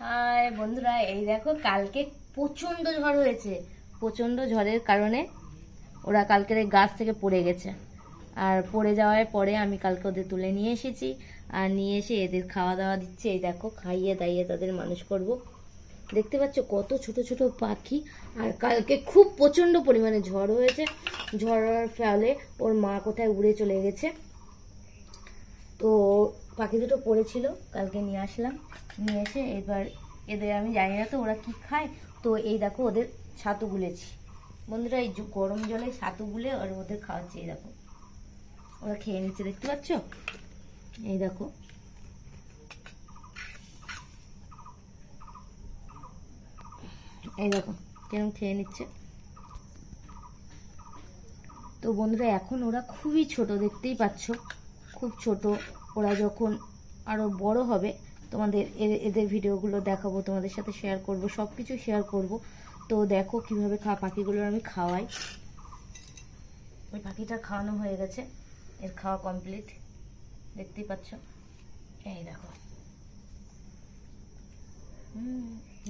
High বন্ধুরা, এই দেখো কালকে প্রচন্ড ঝড় হয়েছে। প্রচন্ড ঝড়ের কারণে ওরা কালকের গাছ থেকে পড়ে গেছে। আর পড়ে যাওয়ার পরে আমি কালকে ওদের তুলে নিয়ে এসেছি, আর নিয়ে এসে এদের খাওয়া দাওয়া দিচ্ছি। এই দেখো খাইয়ে দাইয়ে তাদের মানুষ করব। দেখতে পাচ্ছ কত ছোট ছোট পাখি। আর কালকে খুব প্রচন্ড পরিমাণে ঝড় হয়েছে। ঝড়ের ফলে ওর মা কোথায় উড়ে চলে গেছে। তো পাখি দুটো পড়েছিল, কালকে নিয়ে আসলাম। নিয়ে এসে এবার এদের আমি জানি না তো ওরা কি খায়। তো এই দেখো ওদের ছাতু গুলেছি বন্ধুরা, এই গরম জলে ছাতু গুলে আর ওদের খাওয়াচ্ছি। এই দেখো ওরা খেয়ে নিচ্ছে, দেখতে পাচ্ছ? এই দেখো এই দেখো কেরম খেয়ে নিচ্ছে। তো বন্ধুরা এখন ওরা খুবই ছোট, দেখতেই পাচ্ছ খুব ছোট। ওরা যখন আরো বড় হবে তোমাদের এদের ভিডিওগুলো দেখাবো, তোমাদের সাথে শেয়ার করব, সব কিছু শেয়ার করব। তো দেখো কিভাবে পাখিগুলোর আমি খাওয়াই। ওই পাখিটা খাওয়ানো হয়ে গেছে, এর খাওয়া কমপ্লিট, দেখতেই পাচ্ছ। এই দেখো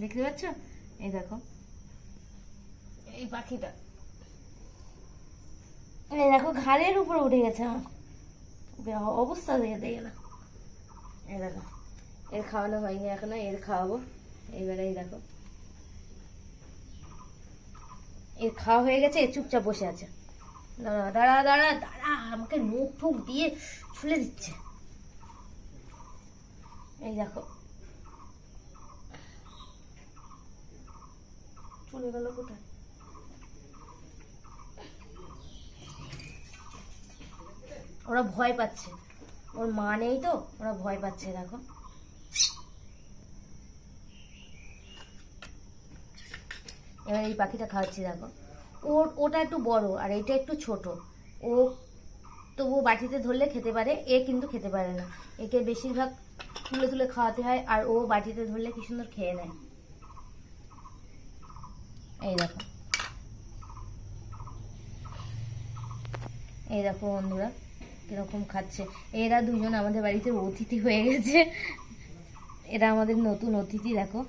দেখতে পাচ্ছ? এই দেখো এই পাখিটা, এই দেখো ঘাড়ের উপরে উঠে গেছে আমার, অবস্থা দেখে না। এই দেখো এর খাওয়ানো হয়নি এখনো, এর খাওয়াবো এইবারে। এই দেখো এর খাওয়া হয়ে গেছে, এর চুপচাপ বসে আছে। দাঁড়া দাঁড়া দাঁড়া দাঁড়া, আমাকে মুখ ঠুক দিয়ে ছুলে দিচ্ছে। এই দেখো চলে গেল কোথায়। ওরা ভয় পাচ্ছে, ওর মা নেই তো ওরা ভয় পাচ্ছে। দেখো এবার এই পাখিটা খাওয়াচ্ছি। দেখো ওটা একটু বড় আর এটা একটু ছোট। ও তবু বাটিতে ধরলে খেতে পারে, এ কিন্তু খেতে পারে না। একে বেশিরভাগ তুলে তুলে খাওয়াতে হয়, আর ও বাটিতে ধরলে কি সুন্দর খেয়ে নেয়। এই দেখো এই দেখো বন্ধুরা কিরকম খাচ্ছে। এরা দুজন আমাদের বাড়িতে অতিথি হয়ে গেছে, এরা আমাদের নতুন অতিথি। দেখো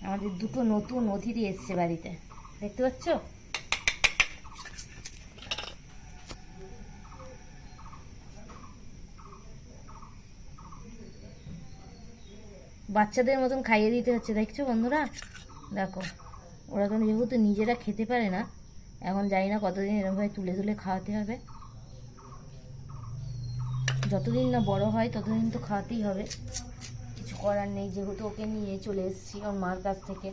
আমাদের দুটো নতুন অতিথি এসছে বাড়িতে, দেখতে পাচ্ছ? বাচ্চাদের মতন খাইয়ে দিতে হচ্ছে, দেখছো বন্ধুরা? দেখো ওরা তো যেহেতু নিজেরা খেতে পারে না, এখন জানি না কতদিন এরকমভাবে তুলে তুলে খাওয়াতে হবে। যতদিন না বড় হয় ততদিন তো খাওয়াতেই হবে, কিছু করার নেই। যেহেতু ওকে নিয়ে চলে এসেছি ওর মার কাছ থেকে।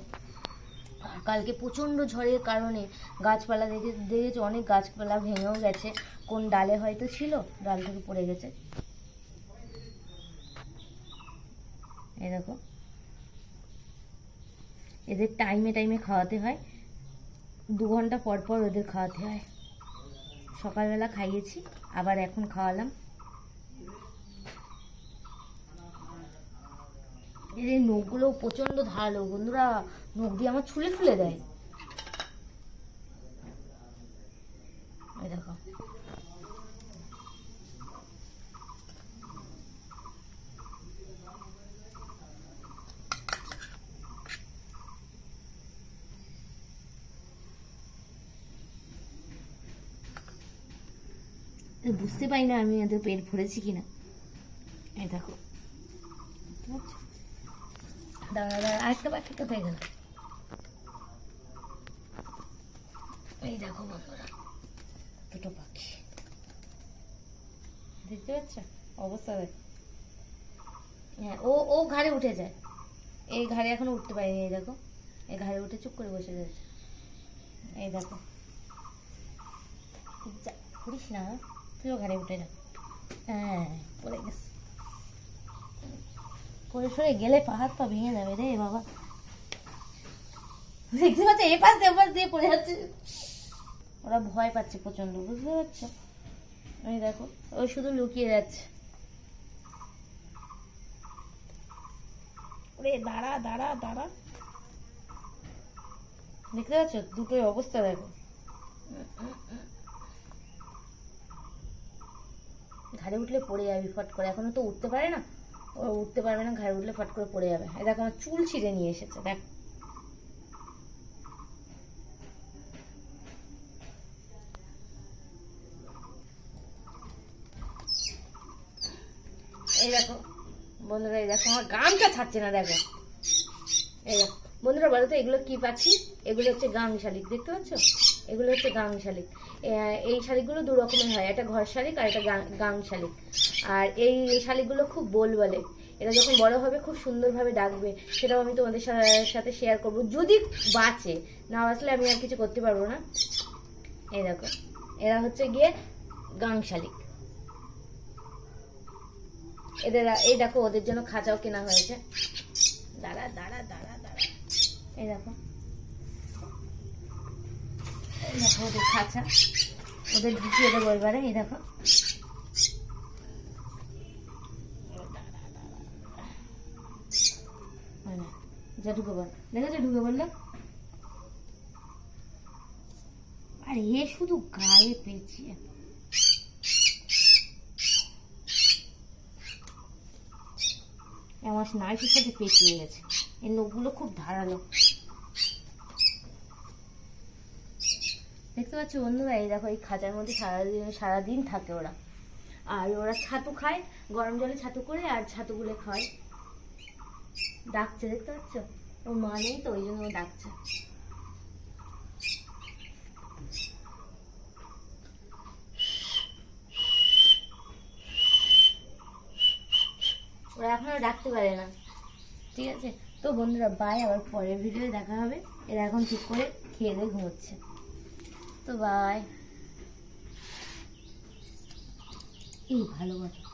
কালকে প্রচণ্ড ঝড়ের কারণে গাছপালা দেখেছি, অনেক গাছপালা ভেঙেও গেছে। কোন ডালে হয়তো ছিল, ডাল থেকে পড়ে গেছে। এই দেখো এদের টাইমে টাইমে খাওয়াতে হয়, 2 ঘন্টা পর পর ওদের খাওয়াতে হয়। সকালবেলা খাইয়েছি, আবার এখন খাওয়ালাম। এদের নখগুলো প্রচন্ড ধারালো বন্ধুরা, নখ দিয়ে আমার ছুলে ছুলে দেয়। এই দেখো বুঝতে পারি না আমি এদের পেট ভরেছি কিনা। এই দেখো দাঁড়া দাঁড়া, আরেকটা পাখি কোথায় গেল? এই দেখো বন্ধুরা দুটো পাখি, দেখতে পাচ্ছ অবস্থা? দেখ হ্যাঁ, ও ও ঘাড়ে উঠে যায়, এই ঘাড়ে এখনো উঠতে পারিনি। এই দেখো এই ঘাড়ে উঠে চুপ করে বসে যাচ্ছে। এই দেখো করিস না, তুইও ঘাড়ে উঠে যা। হ্যাঁ পড়ে গেছে, পড়ে সরে গেলে পা হাত পা ভেঙে যাবে রে বাবা। দেখতে পাচ্ছ এপাশ দিয়ে পড়ে যাচ্ছে। ওরা ভয় পাচ্ছে প্রচন্ড, বুঝতে পারছো? এই দেখো ওই শুধু লুকিয়ে যাচ্ছে। ওরে দাঁড়া দাঁড়া দাঁড়া, দেখতে পাচ্ছ দুটোই অবস্থা দেখো। ঘাড়ে উঠলে পড়ে যাবি ফট করে, এখনো তো উঠতে পারে না, ও উঠতে পারবে না, ঘাড়ে উঠলে ফট করে পড়ে যাবে। এই দেখো আমার চুল ছিঁড়ে নিয়ে এসেছে, দেখ। এই দেখো বন্ধুরা, এই দেখো আমার গামটা ছাড়ছে না, দেখো। এই দেখো বন্ধুরা, বলো তো এগুলো কি পাচ্ছি? এগুলো হচ্ছে গাং শালিক, দেখতে পাচ্ছ? এগুলো হচ্ছে গাং শালিক। এই শালিকগুলো দু রকমের হয়, একটা ঘর শালিক আর একটা গাং শালিক। আর এই শালিকগুলো খুব বলে, এরা যখন বড় হবে খুব সুন্দরভাবে ডাকবে, সেটাও আমি তোমাদের সাথে শেয়ার করবো, যদি বাঁচে। না বাঁচলে আমি আর কিছু করতে পারবো না। এই দেখো এরা হচ্ছে গিয়ে গাং শালিক। এই দেখো ওদের জন্য খাঁচাও কেনা হয়েছে। দাঁড়া দাঁড়া দাঁড়া দাঁড়া, এই দেখো ওদের খাঁচা, ওদের ঢুকিয়ে দেবো এবারে। এই দেখো যা ঢুকে বল, দেখেছো ঢুকে বললো। আর এ শুধু গায়ে পেঁচিয়ে, আমার নাইটির সাথে পেঁচিয়ে গেছে। এই নখগুলো খুব ধারালো, দেখতে পাচ্ছ বন্ধুরা। এই দেখো এই খাঁচার মধ্যে সারাদিন থাকে ওরা। আর ওরা ছাতু খায়, গরম জলে ছাতু করে, আর ছাতুগুলো খায়। ডাকছে, দেখতে পাচ্ছ? ওর মা নেই তো, ওই জন্য ও ডাকছে। ওরা এখনো ডাকতে পারে না, ঠিক আছে? তো বন্ধুরা বাই, আবার পরের ভিডিওতে দেখা হবে। এরা এখন ঠিক করে খেয়ে দিয়ে ঘুমোচ্ছে, তো বাই। এই ভালো কথা।